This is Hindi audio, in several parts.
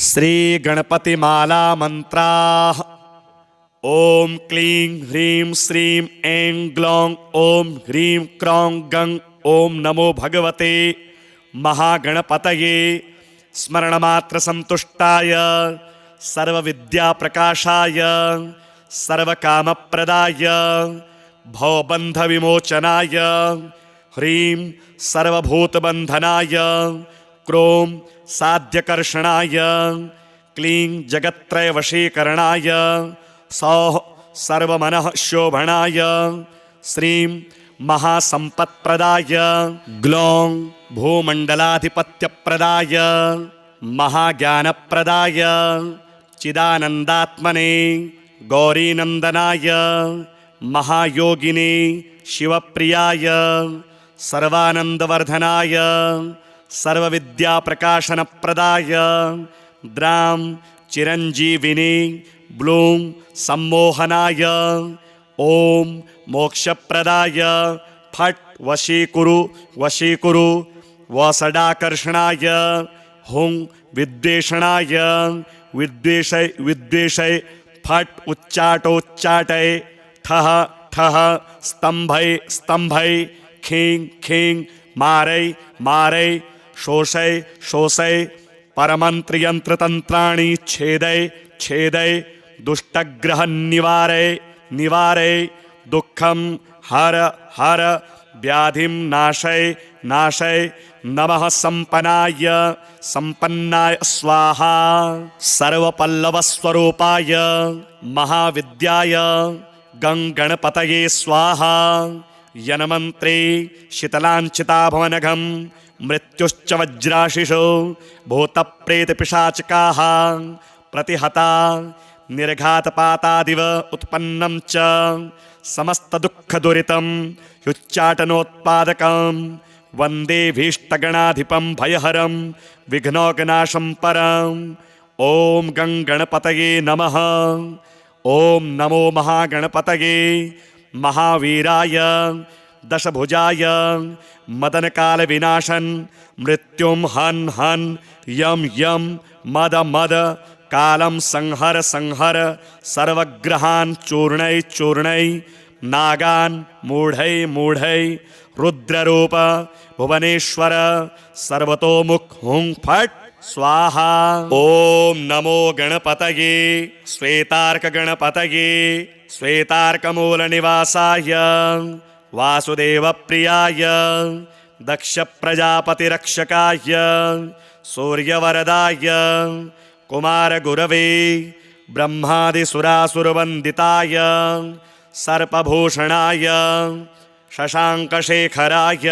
श्री गणपतिमाला मंत्राः। ओम क्लीं ह्रीं श्रीं ऐं ग्लौं ओम ह्रीं क्रौं गं ओम नमो भगवते महागणपतये स्मरणमात्र संतुष्टाय सर्वविद्याप्रकाशाय सर्वकामप्रदाय भवबन्धविमोचनाय ह्रीं सर्वभूतबन्धनाय क्रों साध्यकर्षणाय क्लीं जगत्त्रयवशीकरणाय सौः सर्वमनः शोभनाय श्रीं महासंपत्प्रदाय ग्लौं भूमण्डलाधिपत्यप्रदाय महाज्ञानप्रदाय चिदानन्दात्मने गौरीनन्दनाय महायोगिने शिवप्रियाय सर्वानन्दवर्धनाय सर्वविद्याप्रकाशनप्रदाय द्रां चिरञ्जीविने ब्लूं सम्मोहनाय ओम मोक्षप्रदाय फट् वशीकुरु वशीकुरु वसडाकर्षणाय हुं विद्वेषणाय विद्वेषय विद्वेषय फट् उच्चाटोच्चाटय ठः ठः स्तंभय स्तंभय खीं खीं मारै मारै शोषय शोषय परमन्त्रयन्त्रतन्त्राणि छेदय छेदय दुष्टग्रह निवारय निवारय दुःखं हर हर व्याधिं नाशय नाशय नमः संपन्नाय संपन्नाय स्वाहा सर्वपल्लवस्वरूपाय महाविद्याय गणपतये स्वाहा यन्मन्त्रे शीतलाञ्चिताभवनघं मृत्युश्च वज्राशिषो भूतप्रेतपिशाचकाः प्रतिहता निर्घातपातादिव उत्पन्नं च समस्तदुःखदुरितं युच्चाटनोत्पादकं वन्दे भीष्टगणाधिपं भयहरं विघ्नौघनाशं परम् ॐ गणपतये नमः। ॐ नमो महागणपतये महावीराय दशभुजाय मदनकालविनाशन मृत्युं हन् हन् यं यं मद मद कालं संहर संहर सर्वग्रहान् चूर्णय चूर्णय नागान् मूढै मूढै रुद्ररूप भुवनेश्वर सर्वतोमुख हुं फट् स्वाहा। ओम नमो गणपतये श्वेतार्कगणपतये श्वेतार्कमूलनिवासाय वासुदेवप्रियाय दक्षप्रजापतिरक्षकाय सूर्यवरदाय कुमारगुरवे ब्रह्मादिसुरासुरवन्दिताय सर्पभूषणाय शशाङ्कशेखराय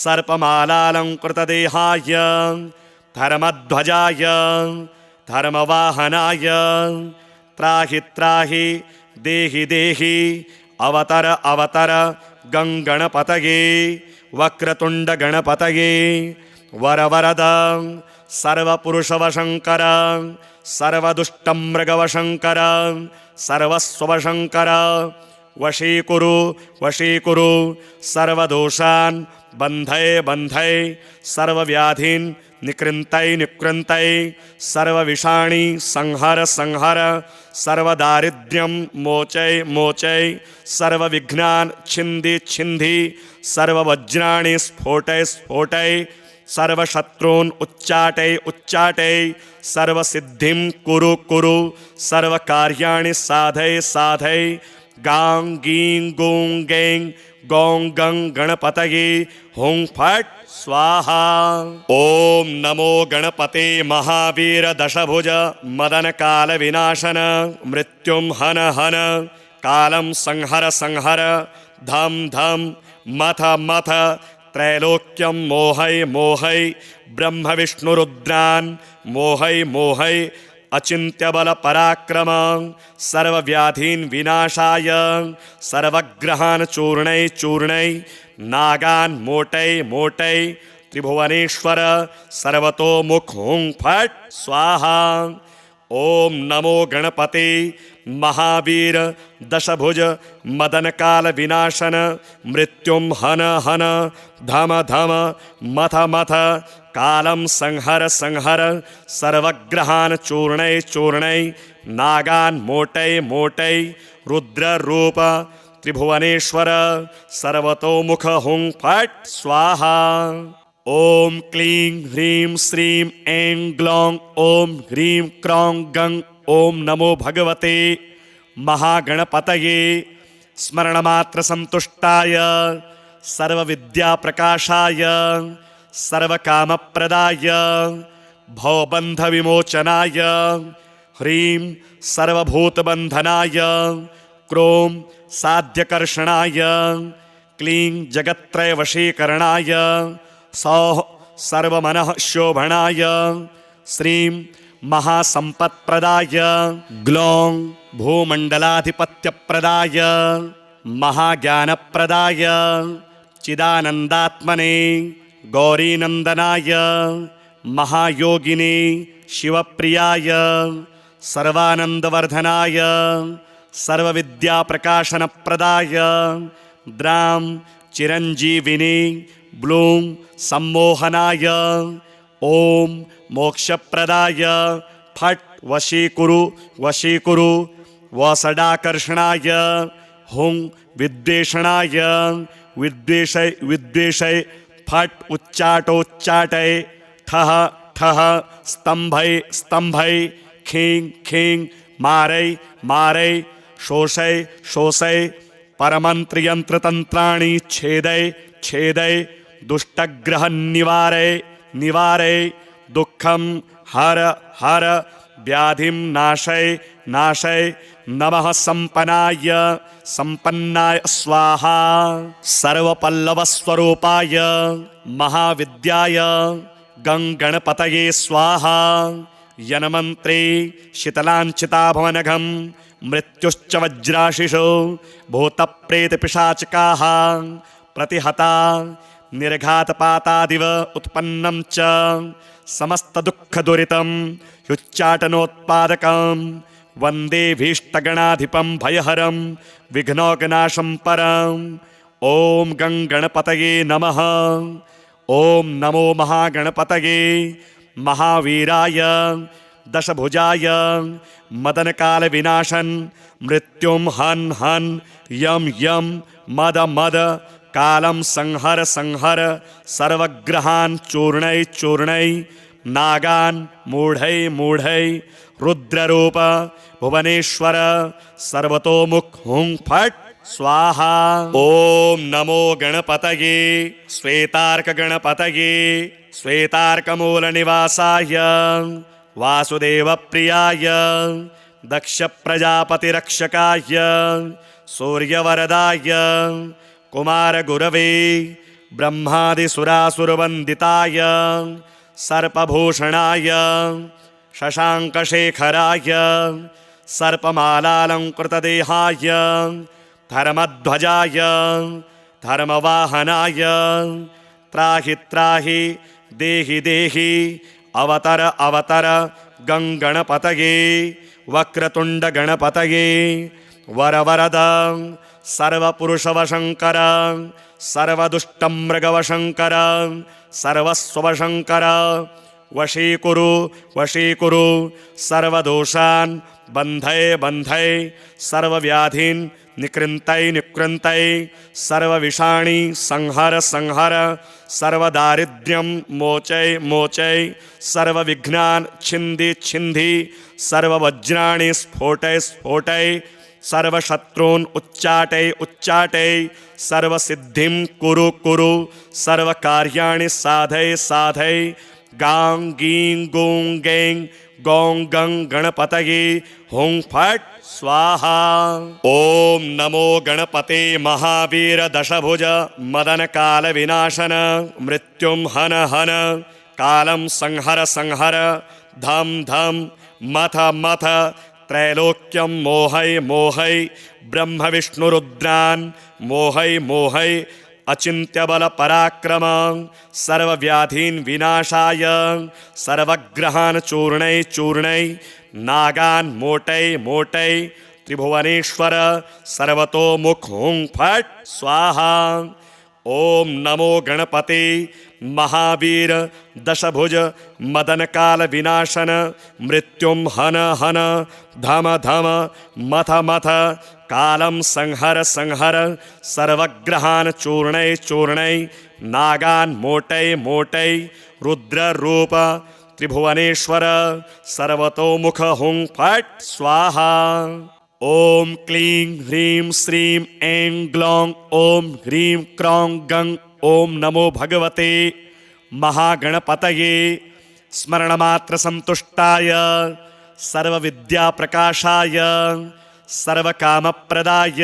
सर्पमालालङ्कृतदेहाय धर्मध्वजाय धर्मवाहनाय त्राहि त्राहि देहि देहि अवतर अवतर गणपतये वक्रतुण्डगणपतये वरवरद सर्वपुरुषवशङ्कर सर्वदुष्टमृगवशङ्कर सर्वस्वशङ्कर वशीकुरु वशीकुरु सर्वदोषान् बन्धय बन्धय सर्वव्याधीन् निकृन्तय निकृन्तय सर्वविषाणि संहर संहर सर्वदारिद्र्यं मोचय मोचय सर्वविघ्नान् छिन्दि छिन्दि सर्ववज्राणि स्फोटय स्फोटय सर्वशत्रून् उच्चाटय उच्चाटय सर्वसिद्धिं कुरु कुरु सर्वकार्याणि साधय साधय गां गीं गूं गैं गौं गं गणपतये हुं फट् स्वाहा। ओम नमो गणपते महावीर दशभुज मदन काल विनाशन मृत्युं हन हन कालं संहर संहर धम धम मथ मथ त्रैलोक्यं मोहय मोहय ब्रह्म विष्णुरुद्रान् मोहय मोहय अचिन्त्यबल पराक्रम सर्वव्याधीन् विनाशाय सर्वग्रहान् चूर्णय चूर्णय नागान् मोटय मोटय त्रिभुवनेश्वर सर्वतोमुख हुं फट् स्वाहा। ओम नमो गणपते महावीर दशभुज मदन काल विनाशन मृत्युं हन हन धम धम मथ मथ कालं संहर संहर सर्वग्रहान् चूर्णय चूर्णय नागान् मोटय मोटय रुद्ररूप त्रिभुवनेश्वर सर्वतोमुख हुं फट् स्वाहा। ओम क्लीं ह्रीं श्रीं ऐं ग्लौं ओम ह्रीं क्रौं गं ओम नमो भगवते महागणपतये स्मरणमात्र संतुष्टाय सर्वविद्याप्रकाशाय सर्वकामप्रदाय भवबन्धविमोचनाय ह्रीं सर्वभूतबन्धनाय क्रों साध्यकर्षणाय क्लीं जगत्त्रयवशीकरणाय सौः सर्वमनः शोभनाय श्रीं महासम्पत्प्रदाय ग्लौं भूमण्डलाधिपत्यप्रदाय महाज्ञानप्रदाय चिदानन्दात्मने गौरीनन्दनाय महायोगिने शिवप्रियाय सर्वानन्दवर्धनाय सर्वविद्याप्रकाशनप्रदाय द्रां चिरञ्जीविने ब्लूं सम्मोहनाय ओम मोक्षप्रदाय फट् वशीकुरु वशीकुरु वसडाकर्षणाय हुं विद्वेषणाय विद्वेषय विद्वेषय फट् उच्चाटोच्चाटय ठः ठः स्तंभय स्तंभय खीं खीं मारय मारय शोषय शोषय परमन्त्रयन्त्रतन्त्राणि छेदय छेदय दुष्टग्रह निवारय निवारय दुःखं हर हर व्याधिं नाशय नाशय नमः संपन्नाय संपन्नाय स्वाहा। सर्वपल्लवस्वरूपाय महाविद्याय गंगणपतये स्वाहा। यन्मन्त्रे शीतलाञ्चिताभवनघं मृत्युश्च वज्राशिषो भूतप्रेतपिशाचकाः प्रतिहता निर्घातपातादिव उत्पन्नं च समस्तदुःखदुरितं ह्युच्चाटनोत्पादकं वन्दे भीष्टगणाधिपं भयहरं विघ्नौघनाशं परम्। ॐ गंगणपतये नमः। ॐ नमो महागणपतये महावीराय दशभुजाय मदनकालविनाशन मृत्युं हन् हन् यं यं मद मद कालं संहर संहर सर्वग्रहान् चूर्णय चूर्णय नागान् मूढय मूढय रुद्ररूप भुवनेश्वर सर्वतोमुख हुं फट् स्वाहा। ओम नमो गणपतये श्वेतार्क गणपतये श्वेतार्कमूलनिवासाय वासुदेवप्रियाय दक्ष प्रजापतिरक्षकाय सूर्यवरदाय कुमारगुरवे ब्रह्मादिसुरासुरवन्दिताय सर्पभूषणाय शशाङ्कशेखराय सर्पमालालङ्कृतदेहाय धर्मध्वजाय धर्मवाहनाय त्राहि त्राहि देहि देहि अवतर अवतर गंगणपतये वक्रतुण्डगणपतये वरवरद सर्वपुरुषवशङ्कर सर्वदुष्टमृगवशङ्कर सर्वस्ववशङ्कर वशीकुरु वशीकुरु सर्वदोषान् बन्धय बन्धय सर्वव्याधीन् निकृन्तय निकृन्तय सर्वविषाणि संहर संहर सर्वदारिद्र्यं मोचय मोचय सर्वविघ्नान् छिन्धि छिन्धि सर्ववज्राणि स्फोटय स्फोटय सर्वशत्रून् उच्चाटय उच्चाटय सर्वसिद्धिं कुरु कुरु सर्वकार्याणि साधय साधय गां गीं गूं गैं गौं गं गणपतये हुं फट् स्वाहा। ओम नमो गणपते महावीर दशभुज मदन काल विनाशन मृत्युं हन हन कालं संहर संहर धम धम मथ मथ त्रैलोक्यं मोहय मोहय ब्रह्म विष्णुरुद्रान् मोहय मोहय अचिन्त्यबल पराक्रम सर्वव्याधीन् विनाशाय सर्वग्रहान् चूर्णय चूर्णय नागान् मोटय मोटय त्रिभुवनेश्वर सर्वतोमुख हुं फट् स्वाहा। ओम नमो गणपते महावीर दशभुज मदन काल विनाशन मृत्युम हन हन धम धम मथ मथ कालम संहर संहर सर्वग्रहान चूर्णय चूर्णय नागान मोटय मोटय रुद्र रूप त्रिभुवनेश्वर सर्वतोमुख हुं फट स्वाहा। ओम क्लीं ह्रीं श्रीं ऐं ग्लौं ओम ह्रीं क्रौं गं ओम नमो भगवते महागणपतये स्मरणमात्र संतुष्टाय सर्वविद्याप्रकाशाय सर्वकामप्रदाय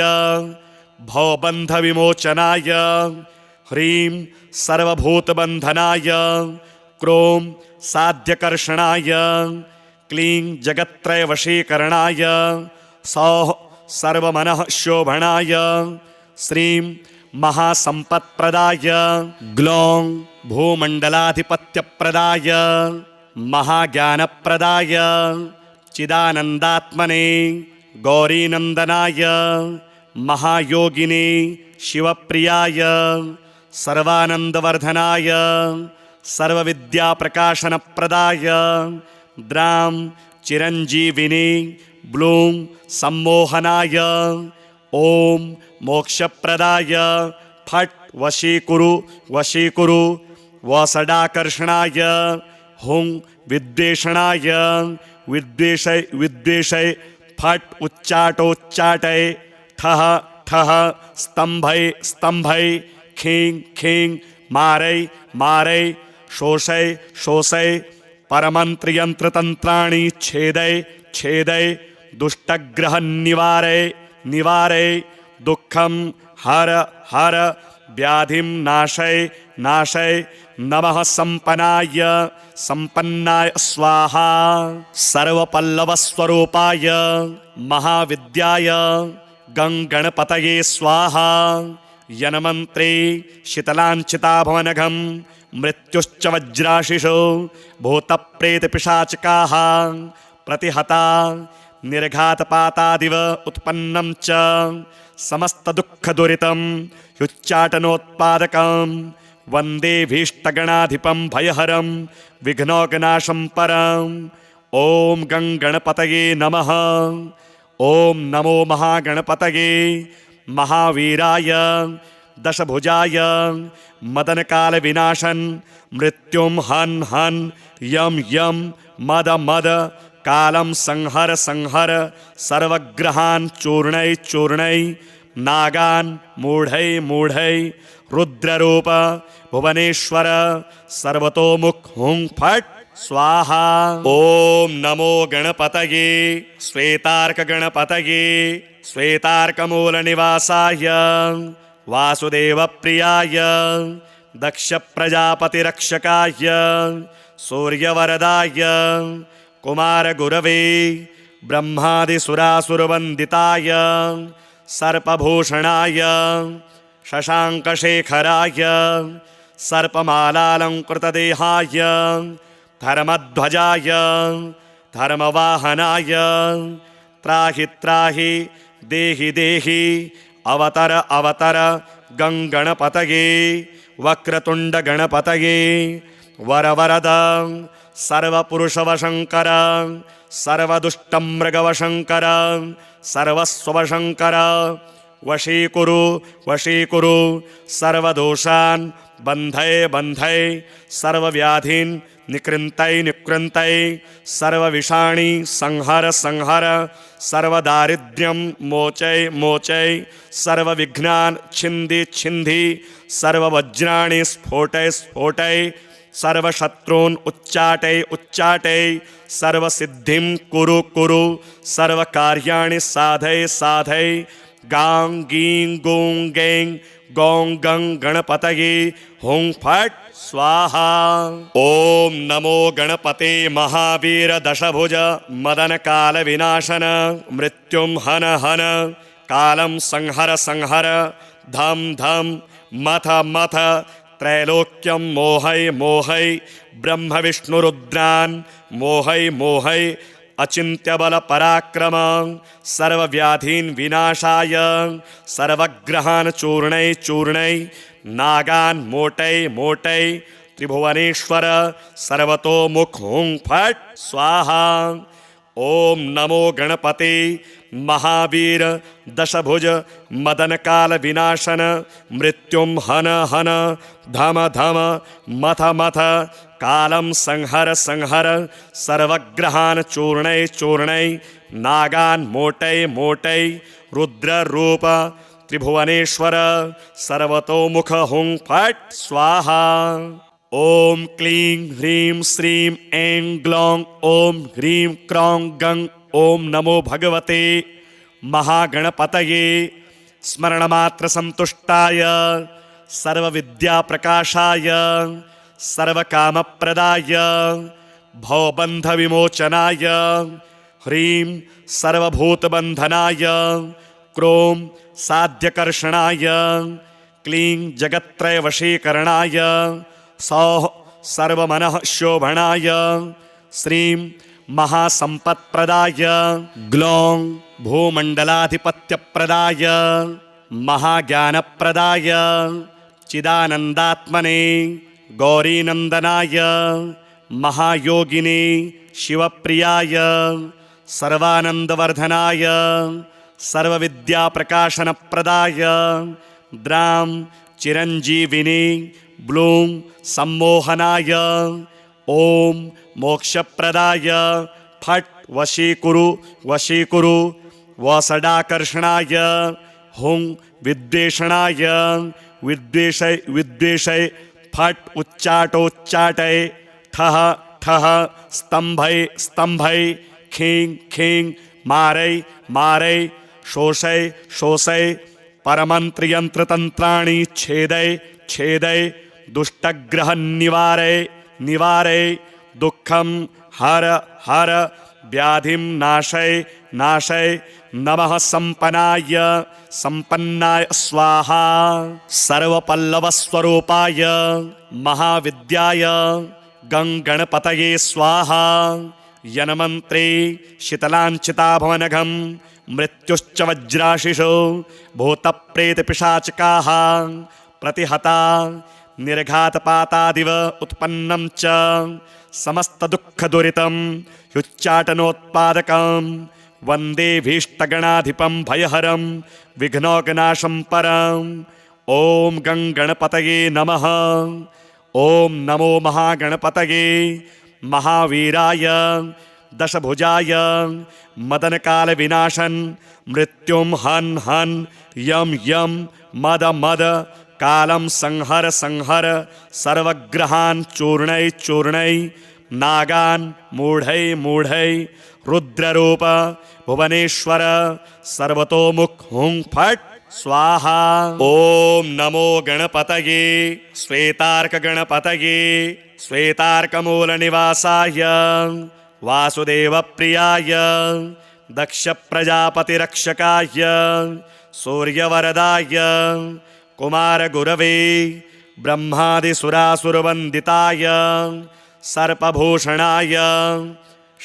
भवबन्धविमोचनाय ह्रीं सर्वभूतबन्धनाय क्रों साध्यकर्षणाय क्लीं जगत्त्रयवशीकरणाय सौः सर्वमनः शोभनाय श्रीं महासंपत्प्रदाय ग्लौं भूमण्डलाधिपत्यप्रदाय महाज्ञानप्रदाय चिदानन्दात्मने गौरीनन्दनाय महायोगिने शिवप्रियाय सर्वानन्दवर्धनाय सर्वविद्याप्रकाशनप्रदाय द्रां चिरञ्जीविने ब्लूं सम्मोहनाय ओम मोक्षप्रदाय फट् वशीकुरु वशीकुरु वसडाकर्षणाय हुं विद्वेषणाय विद्वेषय विद्वेषय फट् उच्चाटोच्चाटय ठः ठः स्तंभय स्तंभय खीं खीं मारय मारय शोषय शोषय परमन्त्रयन्त्रतन्त्राणि छेदय छेदय दुष्टग्रह निवारय निवारय दुःखं हर हर व्याधिं नाशय नाशय नमः संपन्नाय संपन्नाय स्वाहा। सर्वपल्लवस्वरूपाय महाविद्याय गणपतये स्वाहा। यन्मन्त्रे शीतलाञ्चिताभवनघं मृत्युश्च वज्राशिषो भूतप्रेतपिशाचकाः प्रतिहता निर्घातपातादिव उत्पन्नं च समस्तदुःखदुरितं युच्चाटनोत्पादकं वन्दे भीष्टगणाधिपं भयहरं विघ्नौघनाशं परम्। ॐ गणपतये नमः। ॐ नमो महागणपतये महावीराय दशभुजाय मदनकालविनाशन मृत्युं हन् हन् यं यं मद मद कालं संहर संहर सर्वग्रहान् चूर्णय चूर्णय नागान् मूढय मूढय रुद्ररूप भुवनेश्वर सर्वतोमुख हुं फट् स्वाहा। ओम नमो गणपतये श्वेतार्कगणपतये श्वेतार्कमूलनिवासाय वासुदेवप्रियाय दक्षप्रजापतिरक्षकाय सूर्यवरदाय कुमारगुरवे ब्रह्मादिसुरासुरवन्दिताय सर्पभूषणाय शशाङ्कशेखराय सर्पमालालङ्कृतदेहाय धर्मध्वजाय धर्मवाहनाय त्राहि त्राहि देहि देहि अवतर अवतर गणपतये वक्रतुण्डगणपतये वरवरद सर्वपुरुषवशङ्कर सर्वदुष्टमृगवशङ्कर सर्वस्वशङ्कर वशीकुरु वशीकुरु सर्वदोषान् बन्धय बन्धय सर्वव्याधीन् निकृन्तय निकृन्तय सर्वविषाणि संहर संहर सर्वदारिद्र्यं मोचय मोचय सर्वविघ्नान् छिन्दि छिन्दि सर्ववज्राणि स्फोटय स्फोटय सर्वशत्रून् उच्चाटय उच्चाटय सर्वसिद्धिं कुरु कुरु सर्वकार्याणि साधय साधय गां गीं गूं गैं गौं गं गणपतये हुं फट् स्वाहा। ओम नमो गणपते महावीर दशभुज मदन काल विनाशन मृत्युं हन हन कालं संहर संहर धम धम मथ मथ त्रैलोक्यं मोहय मोहय ब्रह्म विष्णुरुद्रान् मोहय मोहय अचिन्त्यबल पराक्रम सर्वव्याधीन् विनाशाय सर्वग्रहान् चूर्णय चूर्णय नागान् मोटय मोटय त्रिभुवनेश्वर सर्वतोमुख हुं फट् स्वाहा। ओम नमो गणपते महावीर दशभुज मदन काल विनाशन मृत्युम हन हन धम धम मथ मथ कालम संहर संहर सर्वग्रहान चूर्णय चूर्णय नागान मोटय मोटय रुद्र रूप त्रिभुवनेश्वर सर्वतोमुख हुं फट् स्वाहा। ओम क्लीं ह्रीं श्रीं ऐं ग्लौं ओम ह्रीं क्रौं गं ओम नमो भगवते महागणपतये स्मरणमात्र संतुष्टाय सर्वविद्याप्रकाशाय सर्वकामप्रदाय भवबन्धविमोचनाय ह्रीं सर्वभूतबन्धनाय क्रों साध्यकर्षणाय क्लीं जगत्त्रयवशीकरणाय सौः सर्वमनः शोभनाय श्रीं महासंपत्प्रदाय ग्लौं भूमण्डलाधिपत्यप्रदाय महाज्ञानप्रदाय चिदानन्दात्मने गौरीनन्दनाय महायोगिने शिवप्रियाय सर्वानन्दवर्धनाय सर्वविद्याप्रकाशनप्रदाय द्रां चिरञ्जीविने ब्लूं सम्मोहनाय ओम मोक्षप्रदाय फट् वशीकुरु वशीकुरु वसडाकर्षणाय हुं विद्वेषणाय विद्वेषय विद्वेषय फट् उच्चाटोच्चाटय ठः ठः स्तंभय स्तंभय खीं खीं मारय मारय शोषय शोषय परमंत्रयंत्रतंत्राणि छेदय छेदय दुष्टग्रह निवारय निवारय दुःखं हर हर व्याधिं नाशय नाशय नमः संपन्नाय संपन्नाय स्वाहा। सर्वपल्लवस्वरूपाय महाविद्याय गंगणपतये स्वाहा। यन्मन्त्रे शीतलाञ्चिताभवनघं मृत्युश्च वज्राशिषो भूतप्रेतपिशाचकाः प्रतिहता निर्घातपातादिव उत्पन्नं च समस्तदुःखदुरितं युच्चाटनोत्पादकं वन्दे भीष्टगणाधिपं भयहरं विघ्नौघनाशं परम्। ॐ गंगणपतये नमः। ॐ नमो महागणपतये महावीराय दशभुजाय मदनकालविनाशन मृत्युं हन हन यम यम मद मद कालं संहर संहर सर्वग्रहान् चूर्णय चूर्णय नागान् मूढय मूढय रुद्ररूप भुवनेश्वर सर्वतोमुख हुं फट् स्वाहा। ओम नमो गणपतये श्वेतार्क गणपतये श्वेतार्कमूलनिवासाय वासुदेव प्रियाय दक्ष प्रजापतिरक्षकाय सूर्यवरदाय कुमार गुरवे ब्रह्मादिसुरासुरवन्दिताय सर्पभूषणाय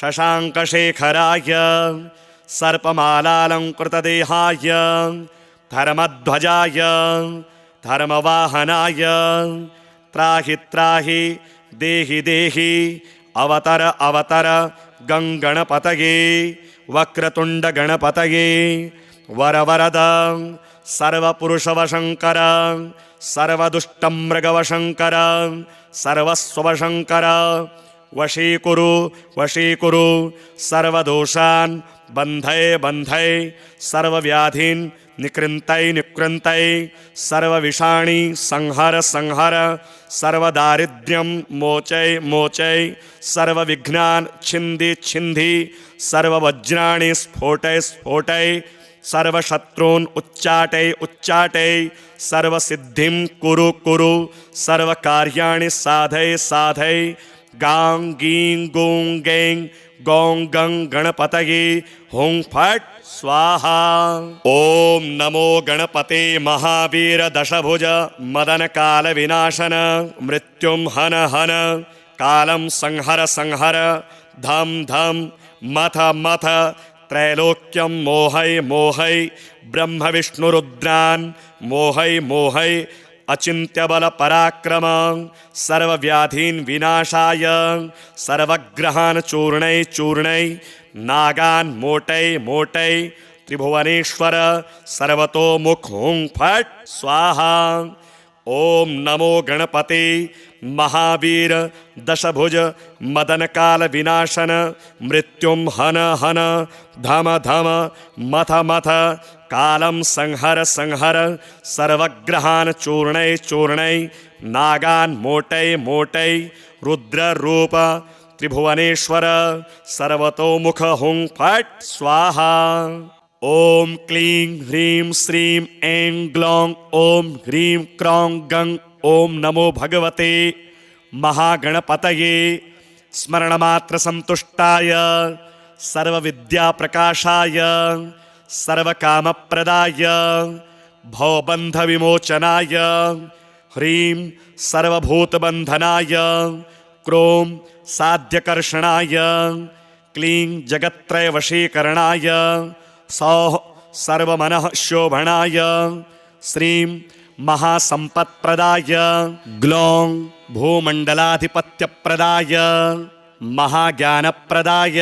शशांकशेखराय सर्पमालालंकृतदेहाय धर्मध्वजाय धर्मवाहनाय त्राहि त्राहि देहि देहि अवतर अवतर गंगणपतये वक्रतुंड गणपतये वरवरद सर्वपुरुषवशंकर सर्वदुष्टमृगवशंकर सर्वस्वशंकर वशीकुरु वशीकुरु सर्वदोषान् बन्धय बन्धय सर्वव्याधीन् निकृन्तय निकृन्तय सर्वविषाणि संहर संहर सर्वदारिद्र्यं मोचय मोचय सर्वविघ्नान् छिन्दि छिन्दि सर्ववज्राणि स्फोटय स्फोटय सर्वशत्रून् उच्चाटय उच्चाटय सर्वसिद्धिं कुरु कुरु सर्वकार्याणि साधय साधय गां गीं गूं गैं गौं गं गणपतये हुं फट् स्वाहा। ओम नमो गणपते महावीर दशभुज मदन काल विनाशन मृत्युं हन हन कालं संहर संहर धम धम मथ मथ त्रैलोक्यं मोहय मोहय ब्रह्म विष्णुरुद्रान् मोहय मोहय अचिंत्य बल पराक्रम सर्वव्याधीन विनाशाय सर्वग्रहान चूर्णय चूर्णय नागान मोटय मोटय त्रिभुवनेश्वर सर्वतोमुख हुं फट स्वाहा। ओम नमो गणपते महावीर दशभुज मदन काल विनाशन मृत्युम हन हन धम धम मथ मथ कालम संहर संहर सर्वग्रहान चूर्णय चूर्णय नागान मोटय मोटय रुद्र रूप त्रिभुवनेश्वर सर्वतोमुख हुं फट स्वाहा। ओम क्लीं ह्रीं श्रीं ऐं ग्लौं ओम ह्रीं क्रौं गं ओम नमो भगवते महागणपतये स्मरणमात्र संतुष्टाय सर्वविद्याप्रकाशाय सर्वकामप्रदाय भवबन्धविमोचनाय ह्रीं सर्वभूतबन्धनाय क्रों साध्यकर्षणाय क्लीं जगत्त्रयवशीकरणाय सौः सर्वमनः शोभनाय श्रीं महासंपत्प्रदाय ग्लौं भूमण्डलाधिपत्यप्रदाय महाज्ञानप्रदाय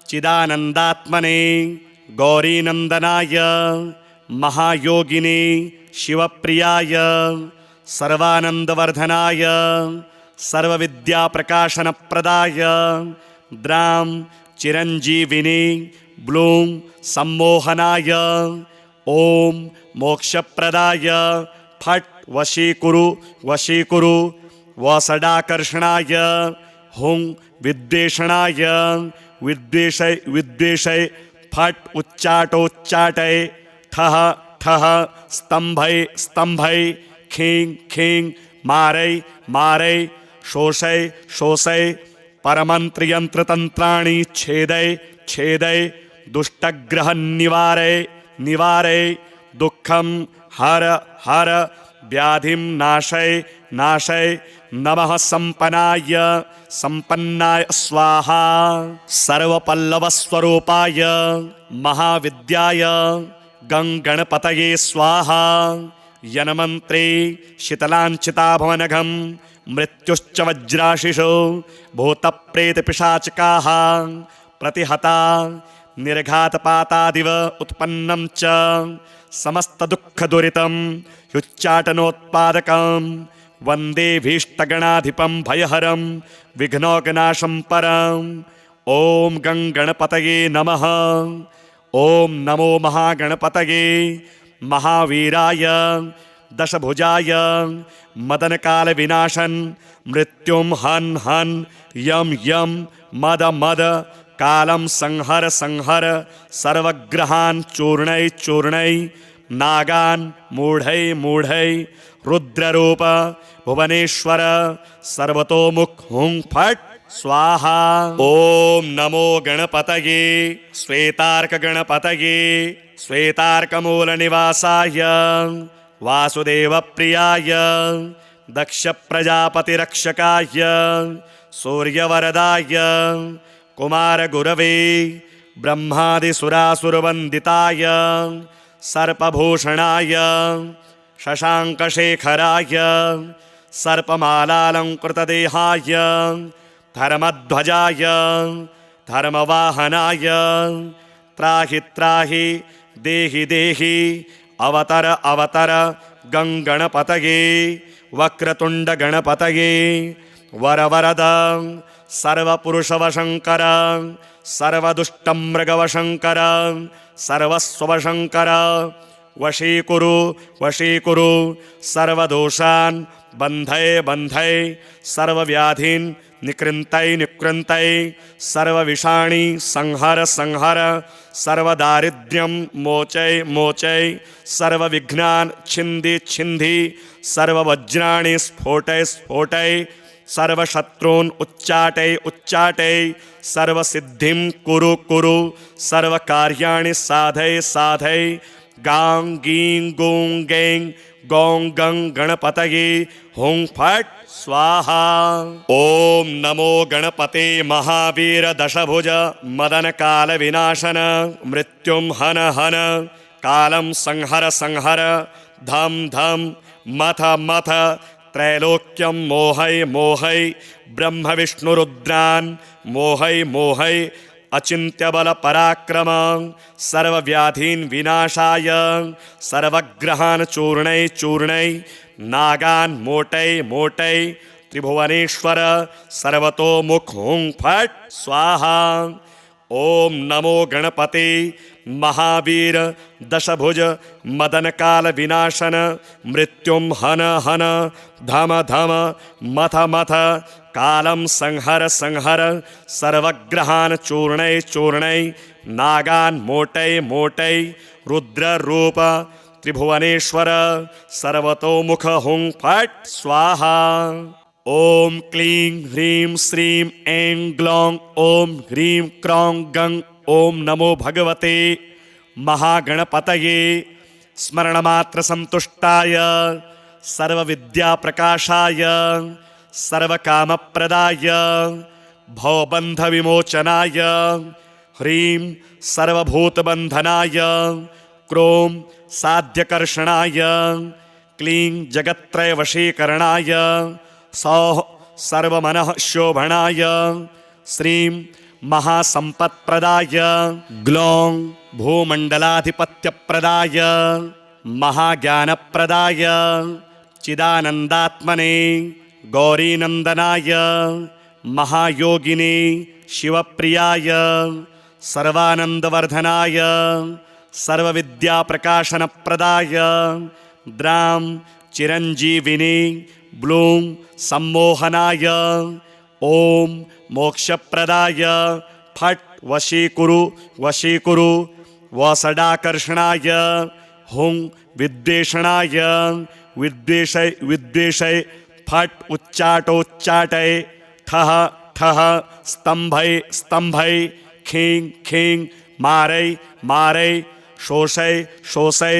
चिदानन्दात्मने गौरीनन्दनाय महायोगिने शिवप्रियाय सर्वानन्दवर्धनाय सर्वविद्याप्रकाशनप्रदाय द्रां चिरञ्जीविने ब्लूं सम्मोहनाय ओम मोक्षप्रदाय फट वशीकुरु वशीकुरु वसडाकर्षणाय हुं विद्वेषणाय विद्वेषय विद्वेषय फट उच्चाटोच्चाटय ठह ठह स्तंभय स्तंभय खीं खीं मारय मारय शोषय शोषय परमंत्रयंत्रतंत्राणि छेदय छेदय दुष्टग्रह निवारय निवारय दुःखं हर हर व्याधिं नाशय नाशय नमः संपन्नाय संपन्नाय स्वाहा। सर्वपल्लवस्वरूपाय महाविद्याय गंगणपतये स्वाहा। यन्मन्त्रे शीतलाञ्चिताभवनघं मृत्युश्च वज्राशिषो भूतप्रेतपिशाचकाः प्रतिहता निर्घातपातादिव उत्पन्नं च समस्तदुःखदुरितं ह्युच्चाटनोत्पादकं वन्दे भीष्टगणाधिपं भयहरं विघ्नौघनाशं परम्। ॐ गणपतये नमः। ॐ नमो महागणपतये महावीराय दशभुजाय मदनकालविनाशन मृत्युं हन् हन् यं यं मद मद कालं संहर संहर सर्वग्रहान् चूर्णय चूर्णय नागान् मूढय मूढय रुद्ररूप भुवनेश्वर सर्वतोमुख हुं फट स्वाहा। ओम नमो गणपतये श्वेतार्क गणपतये श्वेतार्कमूलनिवासाय वासुदेवप्रियाय दक्षप्रजापतिरक्षकाय सूर्यवरदाय कुमारगुरवे ब्रह्मादिसुरासुरवन्दिताय सर्पभूषणाय शशाङ्कशेखराय सर्पमालालङ्कृतदेहाय धर्मध्वजाय धर्मवाहनाय त्राहि त्राहि देहि देहि अवतर अवतर गंगणपतये वक्रतुण्डगणपतये वरवरद सर्वपुरुषवशङ्कर सर्वदुष्टमृगवशङ्कर सर्वस्वशङ्कर वशीकुरु वशीकुरु सर्वदोषान् बन्धय बन्धय सर्वव्याधीन् निकृन्तय निकृन्तय सर्वविषाणि संहर संहर सर्वदारिद्र्यं मोचय मोचय सर्वविघ्नान् छिन्दि छिन्दि सर्ववज्राणि स्फोटय स्फोटय सर्वशत्रून् उच्चाटय उच्चाटय सर्वसिद्धिं कुरु कुरु सर्वकार्याणि साधय साधय गां गीं गूं गैं गौं गं गणपतये हुं फट स्वाहा। ओम नमो गणपते महावीर दशभुज मदन काल विनाशन मृत्युं हन हन कालं संहर संहर धम धम मथ मथ त्रैलोक्यं मोहय मोहय ब्रह्म विष्णुरुद्रान् मोहय मोहय अचिन्त्यबल पराक्रम सर्वव्याधीन् विनाशाय सर्वग्रहान् चूर्णय चूर्णय नागान् मोटय मोटय त्रिभुवनेश्वर सर्वतोमुख हुं फट् स्वाहा। ओम नमो गणपते महावीर दशभुज मदन काल विनाशन मृत्युम हन हन धम धम मथ मथ कालम संहर संहर सर्वग्रहान् चूर्णय चूर्णय नागान् मोटय मोटय रुद्र रूप त्रिभुवनेश्वर सर्वतोमुख हुं फट् स्वाहा। ओम क्लीं ह्रीं श्रीं ऐं ग्लौं ओम ह्रीं क्रौं गं ओम नमो भगवते महागणपतये स्मरणमात्र संतुष्टाय सर्वविद्याप्रकाशाय सर्वकामप्रदाय भवबन्धविमोचनाय ह्रीं सर्वभूतबन्धनाय क्रों साध्यकर्षणाय क्लीं जगत्त्रयवशीकरणाय सौः सर्वमनः शोभनाय श्रीं महासंपत्प्रदाय ग्लौं भूमण्डलाधिपत्यप्रदाय महाज्ञानप्रदाय चिदानन्दात्मने गौरीनन्दनाय महायोगिने शिवप्रियाय सर्वानन्दवर्धनाय सर्वविद्याप्रकाशनप्रदाय द्रां चिरञ्जीविने ब्लूं सम्मोहनाय ओम मोक्षप्रदाय फट् वशीकुरु वशीकुरु वसडाकर्षणाय हुं विद्वेषणाय विद्वेषय विद्वेषय फट् उच्चाटोच्चाटय ठः ठः स्तंभय स्तंभय खीं खीं मारय मारय शोषय शोषय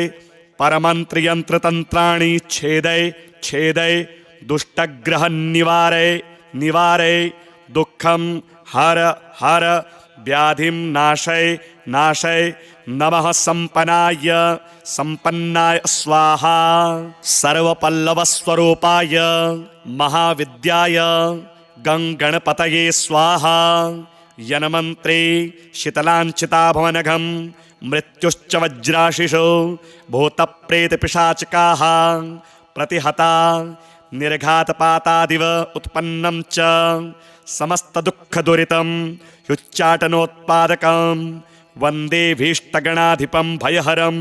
परमन्त्रयन्त्रतन्त्राणि छेदय छेदय दुष्टग्रह निवारय निवारय दुःखं हर हर व्याधिं नाशय नाशय नमः संपन्नाय संपन्नाय स्वाहा। सर्वपल्लवस्वरूपाय महाविद्याय गंगणपतये स्वाहा। यन्मन्त्रे शीतलाञ्चिताभवनघं मृत्युश्च वज्राशिषो भूतप्रेतपिशाचकाः प्रतिहता निर्घातपातादिव उत्पन्नं च समस्तदुःखदुरितं युच्चाटनोत्पादकं वन्दे भीष्टगणाधिपं भयहरं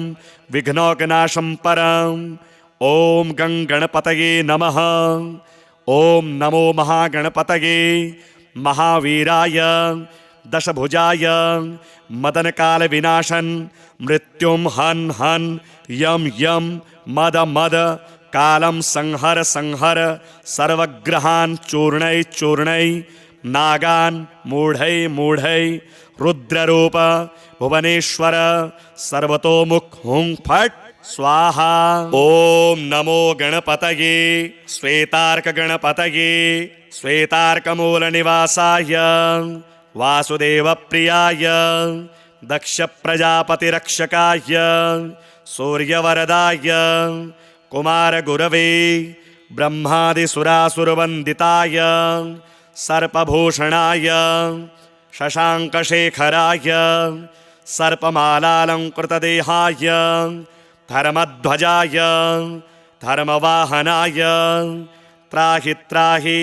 विघ्नौघनाशं परम्। ॐ गंगणपतये नमः। ॐ नमो महागणपतये महावीराय दशभुजाय मदनकालविनाशन मृत्युं हन हन यम यम मद मद कालं संहर संहर सर्वग्रहान् चूर्णय चूर्णय नागान् मूढय मूढय रुद्ररूप भुवनेश्वर सर्वतोमुख हुं फट् स्वाहा। ओम नमो गणपतये श्वेतार्क गणपतये श्वेतार्कमूलनिवासाय वासुदेव प्रियाय दक्ष प्रजापतिरक्षकाय सूर्यवरदाय कुमार गुरवे ब्रह्मादिसुरासुरवन्दिताय सर्पभूषणाय शशाङ्कशेखराय सर्पमालालङ्कृतदेहाय धर्मध्वजाय धर्मवाहनाय त्राहि त्राहि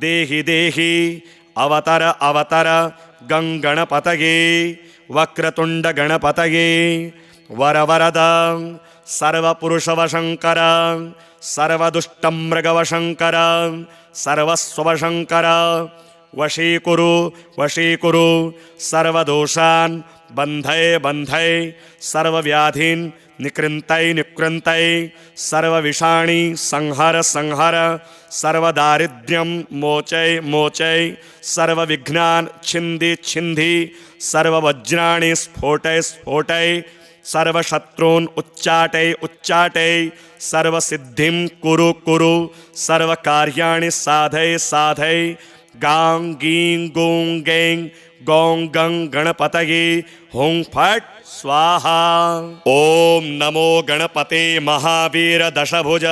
देहि देहि अवतर अवतर गंगणपतये वक्रतुण्डगणपतये वरवरद सर्वपुरुषवशङ्कर सर्वदुष्टमृगवशङ्कर सर्वस्ववशङ्कर वशीकुरु वशीकुरु सर्वदोषान् बन्धय बन्धय सर्वव्याधीन् निकृन्तय निकृन्तय सर्वविषाणि संहर संहर सर्वदारिद्र्यं मोचय मोचय सर्वविघ्नान् छिन्दि छिन्दि सर्ववज्राणि स्फोटय स्फोटय सर्वशत्रून् उच्चाटय उच्चाटय सर्वसिद्धिं कुरु कुरु सर्वकार्याणि साधय साधय गां गीं गूं गैं गौं गं गणपतये हुं फट् स्वाहा। ओम नमो गणपते महावीर दशभुज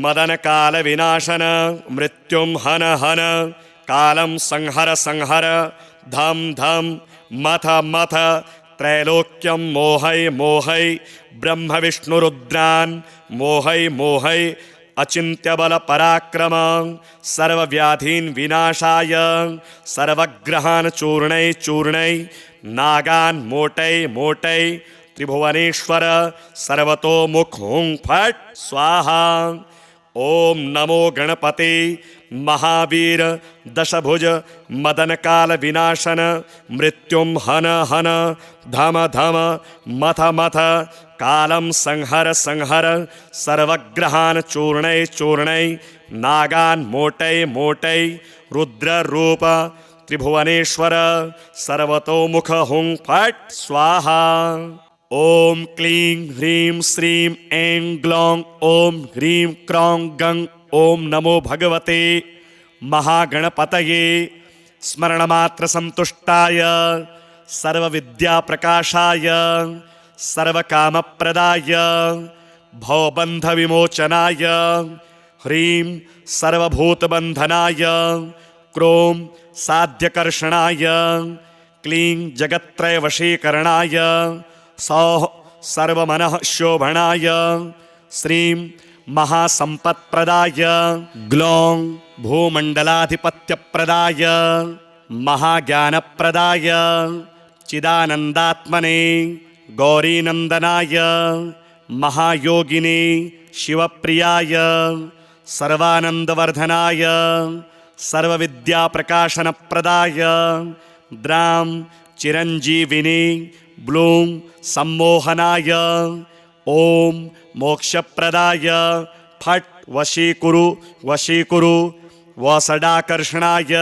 मदन काल विनाशन मृत्युम हन हन कालम संहर संहर धम धम मथ मथ त्रैलोक्यम मोहय मोहय ब्रह्म विष्णु रुद्रान मोहय मोहय अचिंत्य बल पराक्रम सर्वव्याधीन विनाशाय सर्वग्रहान चूर्णय चूर्णय नागान मोटय मोटय त्रिभुवनेश्वर सर्वतोमुख हुं फट् स्वाहा। ओम नमो गणपते महावीर दशभुज मदन काल विनाशन मृत्युम हन हन धम धम मथ मथ कालम संहर संहर सर्वग्रहान चूर्णय चूर्णय नागान मोटय मोटय रुद्र रूप त्रिभुवनेश्वर सर्वतोमुख हुं फट् स्वाहा। ओम क्लीं ह्रीं श्रीं ऐं ग्लौं ओम ह्रीं क्रौं गं ओम नमो भगवते महागणपतये स्मरणमात्र संतुष्टाय सर्वविद्याप्रकाशाय सर्वकामप्रदाय भवबन्धविमोचनाय ह्रीं सर्वभूतबन्धनाय क्रों साध्यकर्षणाय क्लीं जगत्त्रयवशीकरणाय सौः सर्वमनः शोभनाय श्रीं महासंपत्प्रदाय ग्लौं भूमण्डलाधिपत्यप्रदाय महाज्ञानप्रदाय चिदानन्दात्मने गौरीनन्दनाय महायोगिने शिवप्रियाय सर्वानन्दवर्धनाय सर्वविद्याप्रकाशनप्रदाय द्रां चिरञ्जीविने ब्लूं सम्मोहनाय ओम मोक्षप्रदाय फट् वशीकुरु वशीकुरु वसडाकर्षणाय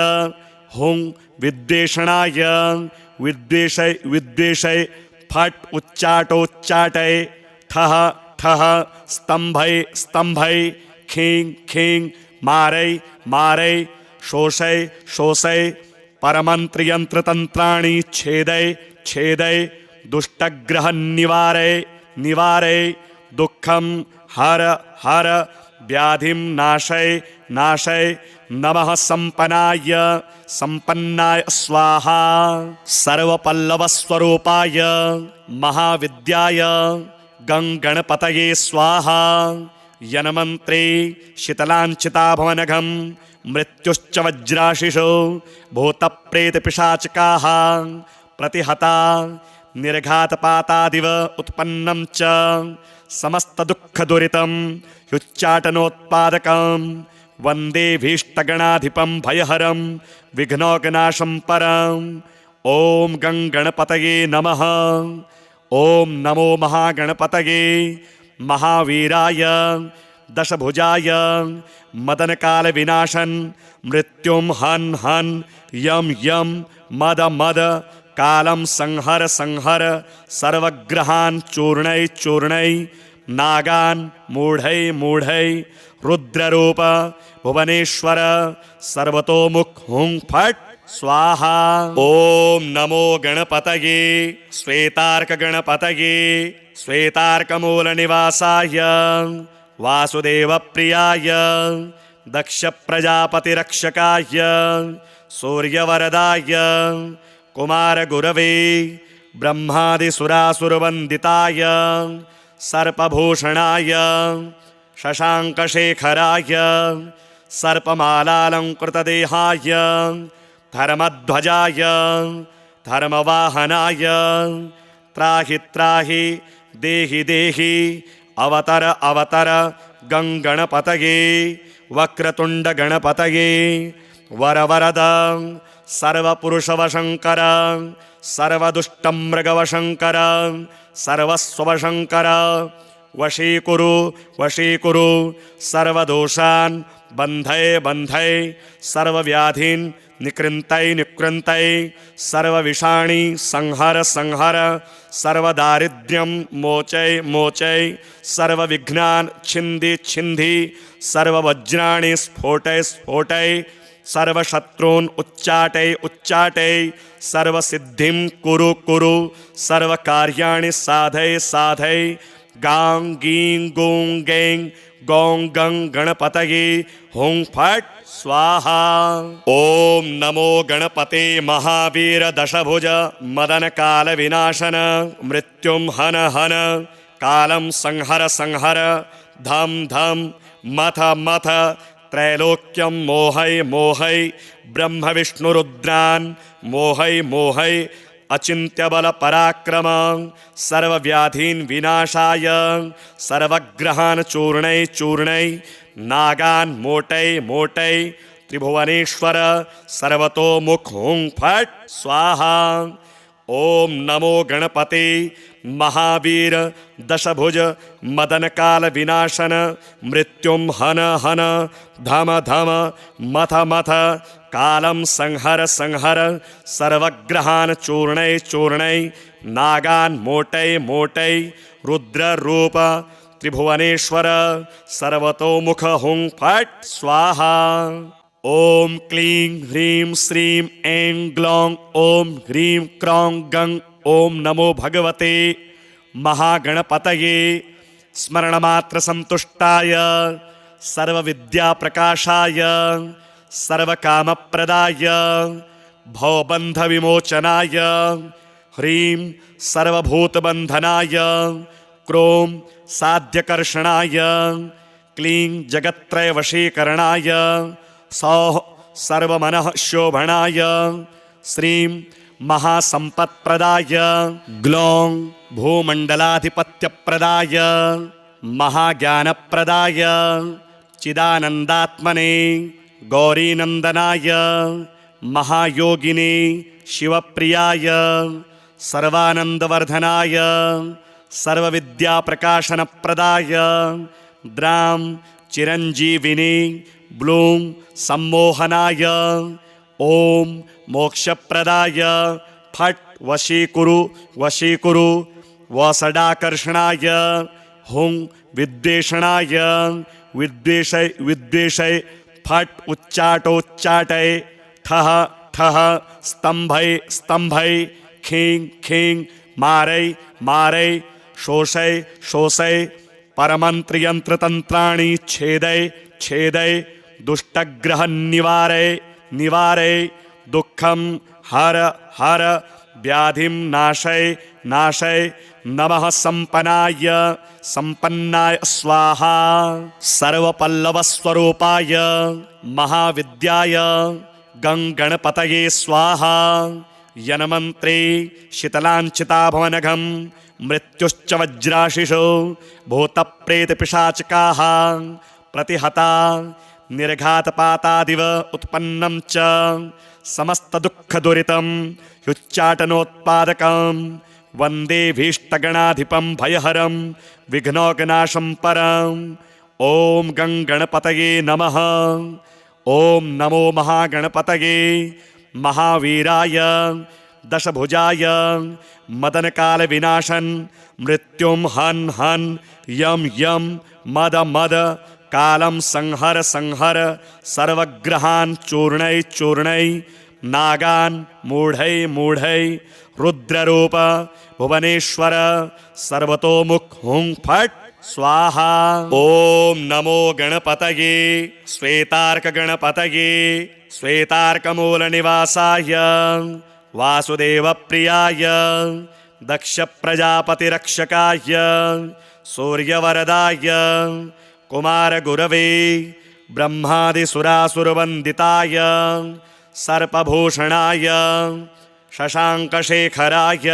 हुं विद्वेषणाय विद्वेषय विद्वेषय फट् उच्चाटोच्चाटय ठः ठः स्तंभय स्तंभय खीं खीं मारय मारय शोषय शोषय परमन्त्रयन्त्रतन्त्राणि छेदय छेदय दुष्टग्रह निवारय निवारय दुःखं हर हर व्याधिं नाशय नाशय नमः संपन्नाय संपन्नाय स्वाहा। सर्वपल्लवस्वरूपाय महाविद्याय गंगणपतये स्वाहा। यन्मन्त्रे शीतलाञ्चिताभवनघं मृत्युश्च वज्राशिषो भूतप्रेतपिशाचकाः प्रतिहता निर्घातपातादिव उत्पन्नं च समस्तदुःखदुरितं युच्चाटनोत्पादकं वन्दे भीष्टगणाधिपं भयहरं विघ्नौघनाशं परम्। ॐ गंगणपतये नमः। ॐ नमो महागणपतये महावीराय दशभुजाय मदनकाल विनाशन मृत्युम हन हन यम यम मद मद कालम संहर संहर सर्वग्रहान चूर्णय चूर्णय नागान मूढ़य मूढ़य रुद्ररूप भुवनेश्वर सर्वतोमुख हुं फट् स्वाहा। ओम नमो गणपतये श्वेतार्क गणपतये श्वेतार्कमूल निवासाय वासुदेव प्रियाय दक्ष प्रजापति रक्षकाय सूर्यवरदाय कुमार गुरवे ब्रह्मादिसुरासुरवन्दिताय सर्पभूषणाय शशांकशेखराय सर्पमालालंकृतदेहाय धर्मध्वजाय धर्मवाहनाय त्राहि त्राहि देहि देहि अवतर अवतर गंगणपतये वक्रतुंड गणपतये वरवरद सर्वपुरुषवशंकर सर्वदुष्टमृगवशंकर सर्वस्वशंकर वशीकुरु वशीकुरु सर्वदोषान् बन्धय बन्धय सर्वव्याधीन् निकृन्तय निकृन्तय सर्वविषाणि संहर संहर सर्वदारिद्र्यं मोचय मोचय सर्वविघ्नान् छिन्दि छिन्दि सर्ववज्राणि स्फोटय स्फोटय सर्वशत्रून् उच्चाटय उच्चाटय सर्वसिद्धिं कुरु कुरु सर्वकार्याणि साधय साधय गां गीं गूं गैं गौं गं गणपतये हुं फट् स्वाहा। ओम नमो गणपते महावीर दशभुज मदन काल विनाशन मृत्युं हन हन कालं संहर संहर धम धम मथ मथ त्रैलोक्यं मोहय मोहय ब्रह्म विष्णु रुद्रान् मोहय मोहय अचिंत्य बल पराक्रम सर्वव्याधीन् विनाशाय सर्वग्रहान् चूर्णय चूर्णय नागान् मोटय मोटय त्रिभुवनेश्वर सर्वतोमुख हुं फट् स्वाहा। ओम नमो गणपते महावीर दशभुज मदन काल विनाशन मृत्युं हन हन धम धम मथ मथ कालं संहर संहर सर्वग्रहान् चूर्णय चूर्णय नागान् मोटय मोटय रुद्र रूप त्रिभुवनेश्वर सर्वतोमुख हुं फट् स्वाहा। ओम क्लीं ह्रीं श्रीं ऐं ग्लौं ओम ह्रीं क्रौं गं ओम नमो भगवते महागणपतये स्मरणमात्र संतुष्टाय सर्वविद्याप्रकाशाय सर्वकामप्रदाय भवबन्ध विमोचनाय ह्रीं सर्वभूतबन्धनाय क्रों साध्यकर्षणाय क्लीं जगत्त्रयवशीकरणाय सौः सर्वमनः शोभनाय श्रीं महासंपत्प्रदाय ग्लौं भूमण्डलाधिपत्यप्रदाय महाज्ञानप्रदाय चिदानन्दात्मने गौरीनन्दनाय महायोगिने शिवप्रियाय सर्वानन्दवर्धनाय सर्वविद्याप्रकाशनप्रदाय द्रां चिरञ्जीविने ब्लूं सम्मोहनाय ओम मोक्षप्रदाय फट् वशीकुरु वशीकुरु वसडाकर्षणाय हुं विद्वेषणाय विद्वेषय विद्वेषय फट् उच्चाटोच्चाटय ठः ठः स्तंभय स्तंभय खीं खीं मारय मारय शोषय शोषय परमंत्रयंत्रतंत्राणि छेदय छेदय दुष्टग्रह निवारय निवारय दुःखं हर हर व्याधिं नाशय नाशय नमः संपन्नाय संपन्नाय स्वाहा। सर्वपल्लवस्वरूपाय महाविद्याय गंगणपतये स्वाहा। यन्मन्त्रे शीतलाञ्चिताभवनघं मृत्युश्च वज्राशिषो भूतप्रेतपिशाचकाः प्रतिहता निर्घातपातादिव उत्पन्नं च समस्तदुःखदुरितं युच्चाटनोत्पादकं वन्दे भीष्टगणाधिपं भयहरं विघ्नौघनाशं परम्। ॐ गंगणपतये नमः। ॐ नमो महागणपतये महावीराय दशभुजाय मदनकालविनाशन मृत्युं हन हन यम यम मद मद कालं संहर संहर सर्वग्रहान् चूर्णय चूर्णय नागान् मूढय मूढय रुद्ररूप भुवनेश्वर सर्वतोमुख हुं फट् स्वाहा। ओम नमो गणपतये श्वेतार्क गणपतये श्वेतार्कमूलनिवासाय वासुदेव प्रियाय दक्ष प्रजापतिरक्षकाय सूर्यवरदाय कुमार गुरवे ब्रह्मादिसुरासुरवन्दिताय सर्पभूषणाय शशांकशेखराय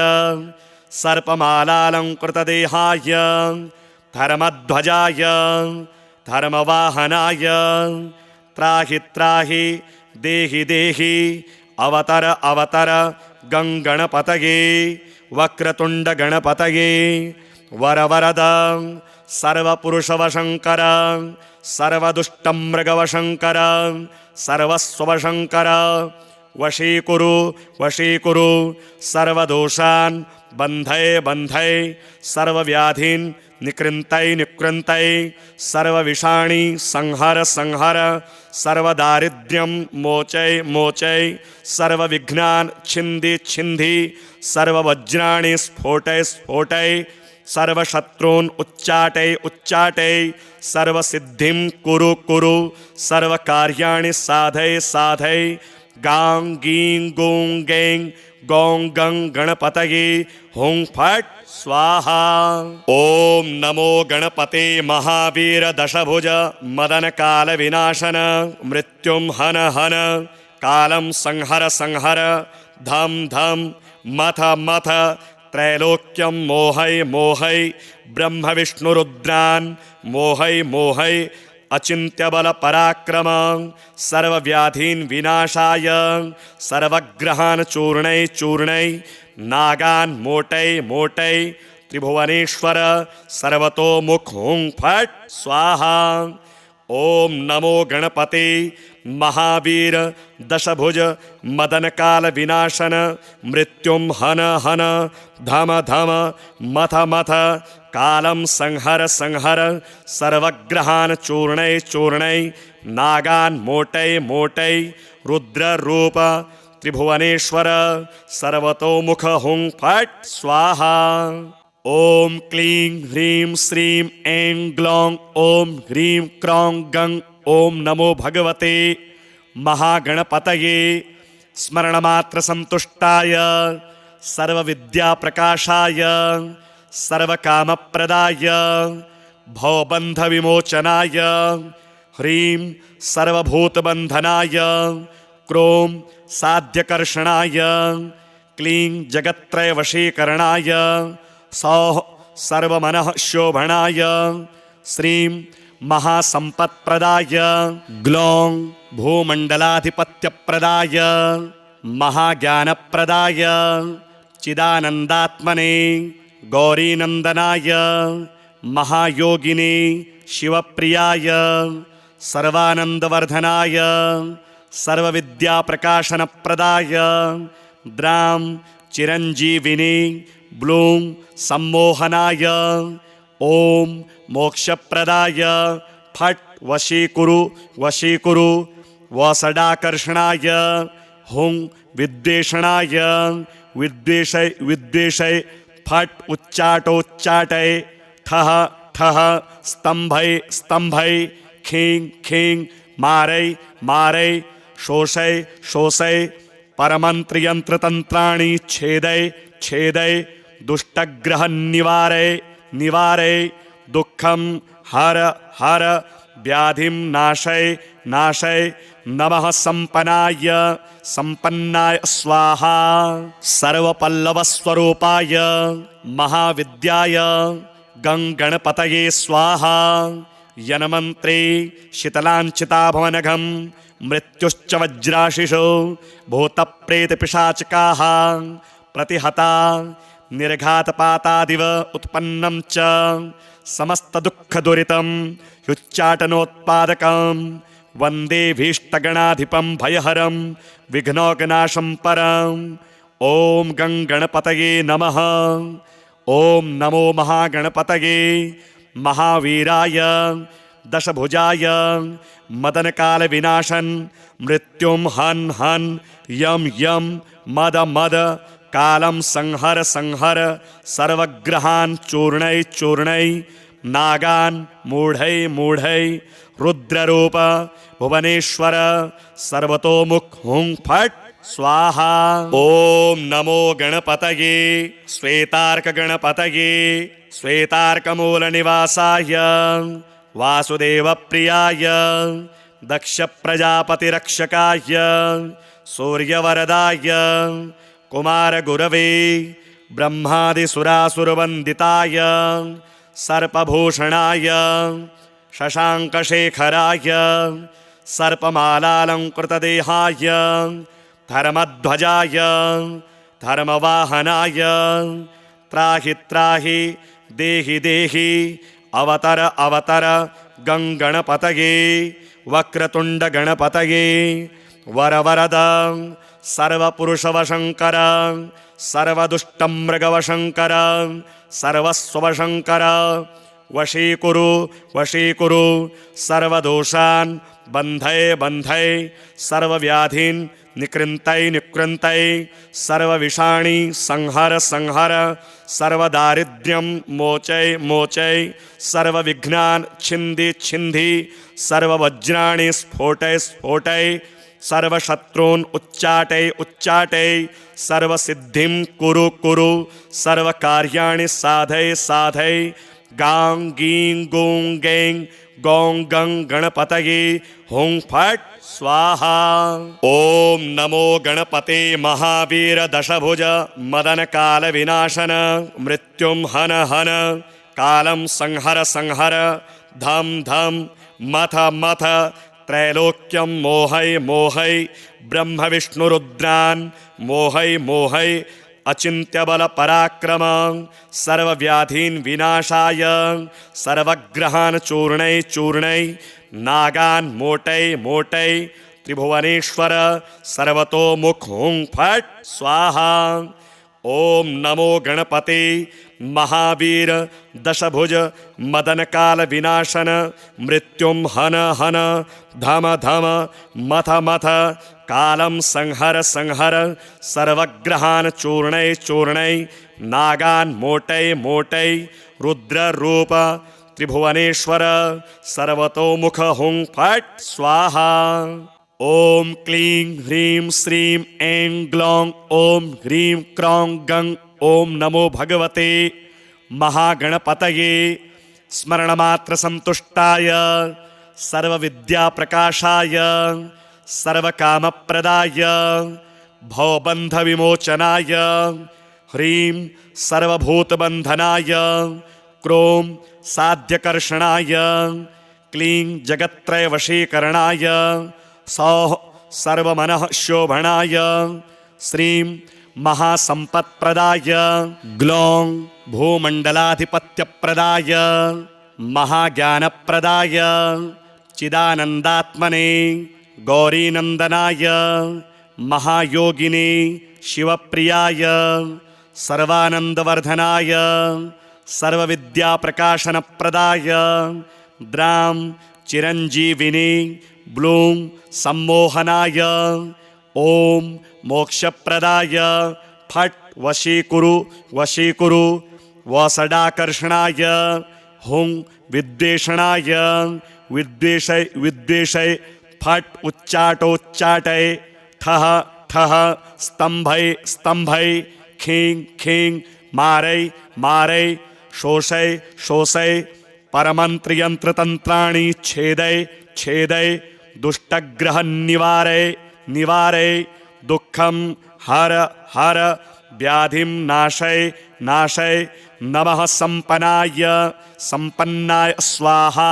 सर्पमालालंकृतदेहाय धर्मध्वजाय धर्मवाहनाय त्राहि त्राहि देहि देहि अवतर अवतर गंगणपतये वक्रतुंड गणपतये वरवरद सर्वपुरुषवशंकर सर्वदुष्टमृगवशंकर सर्वस्वशंकर वशीकुरु वशीकुरु सर्वदोषान् बन्धय बन्धय सर्वव्याधीन् निकृन्तय निकृन्तय सर्वविषाणि संहर संहर सर्वदारिद्र्यं मोचय मोचय सर्वविघ्नान् छिन्दि छिन्दि सर्ववज्राणि स्फोटय स्फोटय सर्वशत्रून् उच्चाटय उच्चाटय सर्वसिद्धिं कुरु कुरु सर्वकार्याणि साधय साधय गां गीं गूं गैं गौं गं गणपतये हुं फट् स्वाहा। ओम नमो गणपते महावीर दशभुज मदन काल विनाशन मृत्युम हन हन कालम संहर संहर धम धम मथ मथ त्रैलोक्यं मोहय मोहय ब्रह्म विष्णु रुद्रान् मोहय मोहय अचिंत्य बल पराक्रम सर्वव्याधीन् विनाशाय सर्वग्रहान् चूर्णय चूर्णय नागान् मोटय मोटय त्रिभुवनेश्वर सर्वतोमुख हुं फट् स्वाहा। ओम नमो गणपते महावीर दशभुज मदन काल विनाशन मृत्युम हन हन धम धम मथ मथ कालम संहर संहर सर्वग्रहान् चूर्णय चूर्णय नागान् मोटय मोटय रुद्र रूप त्रिभुवनेश्वर सर्वतोमुख हुं फट् स्वाहा। ओम क्लीं ह्रीं श्रीं ऐं ग्लौं ओम ह्रीं क्रौं गं ओम नमो भगवते महागणपतये स्मरणमात्र संतुष्टाय सर्वविद्याप्रकाशाय सर्वकामप्रदाय भवबन्धविमोचनाय ह्रीं सर्वभूतबन्धनाय क्रों साध्यकर्षणाय क्लीं जगत्त्रयवशीकरणाय सौः सर्वमनः शोभनाय श्रीं महासंपत्प्रदाय ग्लौं भूमण्डलाधिपत्यप्रदाय महाज्ञानप्रदाय चिदानन्दात्मने गौरीनन्दनाय महायोगिने शिवप्रियाय सर्वानन्दवर्धनाय सर्वविद्याप्रकाशनप्रदाय द्रां चिरञ्जीविने ब्लूं सम्मोहनाय ओम मोक्षप्रदाय फट् वशीकुरु वशीकुरु वसडाकर्षणाय हुं विद्वेषणाय विद्वेषय विद्वेषय फट् उच्चाटोच्चाटय ठः ठः स्तंभय स्तंभय खीं खीं मारय मारय शोषय शोषय परमन्त्रयन्त्रतन्त्राणि छेदय छेदय दुष्टग्रह निवारय निवारय दुःखं हर हर व्याधिं नाशय नाशय नमः संपन्नाय संपन्नाय स्वाहा। सर्वपल्लवस्वरूपाय महाविद्याय गंगणपतये स्वाहा। यन्मन्त्रे शीतलाञ्चिताभवनघं मृत्युश्च वज्राशिषो भूतप्रेतपिशाचकाः प्रतिहता निर्घातपातादिव उत्पन्नं च समस्तदुःखदुरितं युच्चाटनोत्पादकं वन्दे भीष्टगणाधिपं भयहरं विघ्नौघनाशं परम्। ॐ गंगणपतये नमः। ॐ नमो महागणपतये महावीराय दशभुजाय मदनकालविनाशन मृत्युं हन् हन् यं यं मद मद कालं संहर संहर सर्वग्रहान् चूर्णय चूर्णय नागान् मूढय मूढय रुद्ररूप भुवनेश्वर सर्वतोमुख हुं फट् स्वाहा। ओम नमो गणपतये श्वेतार्कगणपतये श्वेतार्कमूलनिवासाय वासुदेवप्रियाय दक्षप्रजापतिरक्षकाय सूर्यवरदाय कुमारगुरवे ब्रह्मादिसुरासुरवन्दिताय सर्पभूषणाय शशाङ्कशेखराय सर्पमालालङ्कृतदेहाय धर्मध्वजाय धर्मवाहनाय त्राहि त्राहि देहि देहि अवतर अवतर गंगणपतये वक्रतुण्डगणपतये वरवरद सर्वपुरुषवशङ्कर सर्वदुष्टमृगवशङ्कर सर्वस्वशङ्कर वशीकुरु वशीकुरु सर्वदोषान् बन्धय बन्धय सर्वव्याधीन् निकृन्तय निकृन्तय सर्वविषाणि संहर संहर सर्वदारिद्र्यं मोचय मोचय सर्वविघ्नान् छिन्दि छिन्दि सर्ववज्राणि स्फोटय स्फोटय सर्वशत्रून् उच्चाटय उच्चाटय सर्वसिद्धिं कुरु कुरु सर्वकार्याणि साधय साधय गां गीं गूं गैं गौं गं गणपतये हुं फट् स्वाहा। ओम नमो गणपते महावीर दशभुज मदन काल विनाशन मृत्युं हन हन कालं संहर संहर धम धम मथ मथ त्रैलोक्यं मोहय मोहय ब्रह्म विष्णु रुद्रान् मोहय मोहय अचिन्त्य बल पराक्रम सर्वव्याधीन् विनाशाय सर्वग्रहान् चूर्णय चूर्णय नागान् मोटय मोटय त्रिभुवनेश्वर सर्वतोमुख हुं फट् स्वाहा। ओम नमो गणपते महावीर दशभुज मदन काल विनाशन मृत्युं हन हन धम धम मथ मथ कालं संहर संहर सर्वग्रहान् चूर्णय चूर्णय नागान् मोटय मोटय रुद्र रूप त्रिभुवनेश्वर सर्वतोमुख हुं फट् स्वाहा। ओम क्लीं ह्रीं श्रीं ऐं ग्लौं ओम ह्रीं क्रौं गं ओम नमो भगवते महागणपतये स्मरणमात्र संतुष्टाय सर्वविद्याप्रकाशाय सर्वकामप्रदाय भवबन्धविमोचनाय ह्रीं सर्वभूतबन्धनाय क्रों साध्यकर्षणाय क्लीं जगत्त्रयवशीकरणाय सौः सर्वमनः शोभनाय श्रीं महासम्पत्प्रदाय ग्लौं भूमण्डलाधिपत्यप्रदाय महाज्ञानप्रदाय चिदानन्दात्मने गौरीनन्दनाय महायोगिने शिवप्रियाय सर्वानन्दवर्धनाय सर्वविद्याप्रकाशनप्रदाय द्रां चिरञ्जीविने ब्लूं सम्मोहनाय ओम मोक्षप्रदाय फट् वशीकुरु वशीकुरु वसडाकर्षणाय हुं विद्वेषणाय विद्वेषय विद्वेषय फट् उच्चाटोच्चाटय ठः ठः स्तंभय स्तंभय खीं खीं मारय मारय शोषय शोषय परमन्त्रयन्त्रतन्त्राणि छेदय छेदय दुष्टग्रह निवारय निवारय दुःखं हर हर व्याधिं नाशय नाशय नमः संपन्नाय संपन्नाय स्वाहा।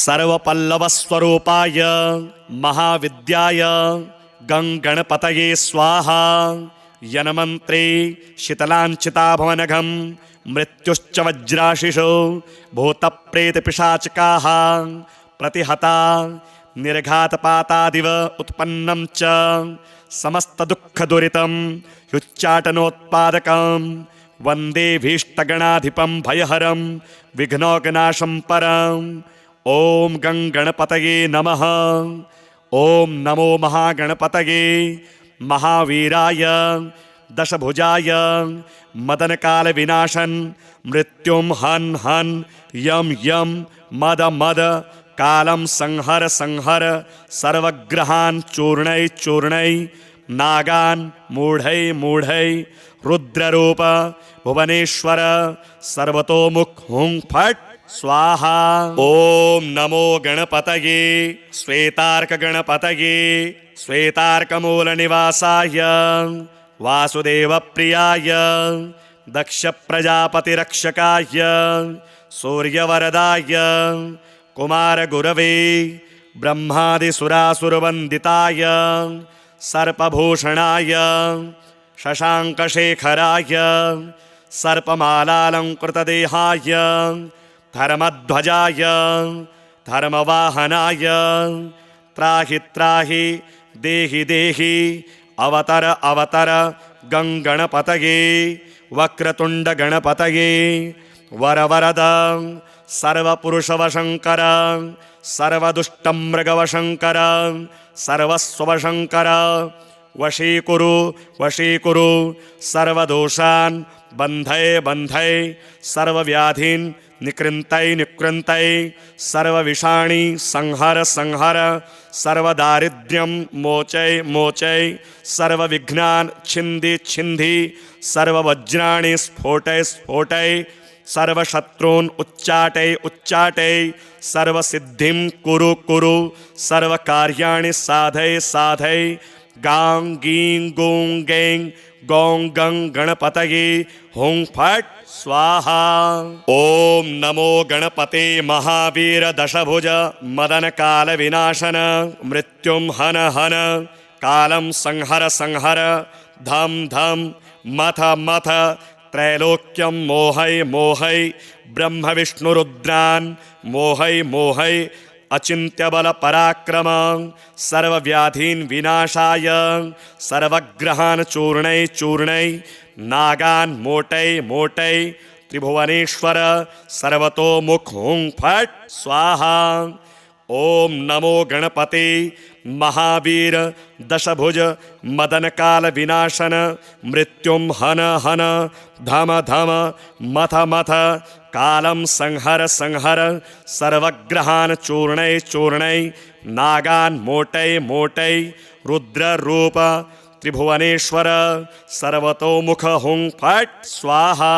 सर्वपल्लवस्वरूपाय महाविद्याय गंगणपतये स्वाहा। यन्मन्त्रे शीतलाञ्चिताभवनघं मृत्युश्च वज्राशिषो भूतप्रेतपिशाचकाः प्रतिहता निर्घातपातादिव उत्पन्नं च समस्तदुःखदुरितं युच्चाटनोत्पादकं वन्दे भीष्टगणाधिपं भयहरं विघ्नौघनाशं परम्। ॐ गंगणपतये नमः। ॐ नमो महागणपतये महावीराय दशभुजाय मदनकालविनाशन मृत्युं हन हन यम यम मद मद कालं संहर संहर सर्वग्रहान् चूर्णय चूर्णय नागान् मूढय मूढय रुद्ररूप भुवनेश्वर सर्वतोमुख हुं फट् स्वाहा। ओम नमो गणपतये श्वेतार्क गणपतये श्वेतार्कमूलनिवासाय वासुदेव प्रियाय दक्ष प्रजापतिरक्षकाय सूर्यवरदाय कुमार गुरवे ब्रह्मादिसुरासुरवन्दिताय सर्पभूषणाय शशांकशेखराय सर्पमालालंकृतदेहाय धर्मध्वजाय धर्मवाहनाय त्राहि त्राहि देहि देहि अवतर अवतर गङ्गणपतये वक्रतुण्डगणपतये वरवरद सर्वपुरुषवशङ्कर सर्वदुष्टमृगवशङ्कर सर्वस्ववशङ्कर वशीकुरु सर्वदोषान् बन्धय बन्धय सर्वव्याधीन् निकृन्तय सर्वविषाणि संहर सर्वदारिद्र्यं मोचय सर्वविघ्नान् छिन्धि सर्ववज्राणि स्फोटय सर्वशत्रून् उच्चाटय सर्वसिद्धिं कुरु सर्वकार्याणि साधय गां गीं गूं गैं गौं गं गणपतये हुं फट् स्वाहा। ओम नमो गणपते महावीर दशभुज मदन काल विनाशन मृत्युम हन कालं संहर धम मथ त्रैलोक्यं मोहय ब्रह्म विष्णुरुद्रान् मोहय अचिन्त्य बल पराक्रम सर्वव्याधीन् विनाशाय सर्वग्रहान् चूर्णय नागान् मोटय त्रिभुवनेश्वर सर्वतोमुख हुं फट् स्वाहा। ओम नमो गणपते महावीर दशभुज मदन काल विनाशन मृत्युम हन धम मथ कालं संहर सर्वग्रहान् चूर्णय नागान् मोटय रुद्र रूप त्रिभुवनेश्वर सर्वतोमुख हुं फट् स्वाहा।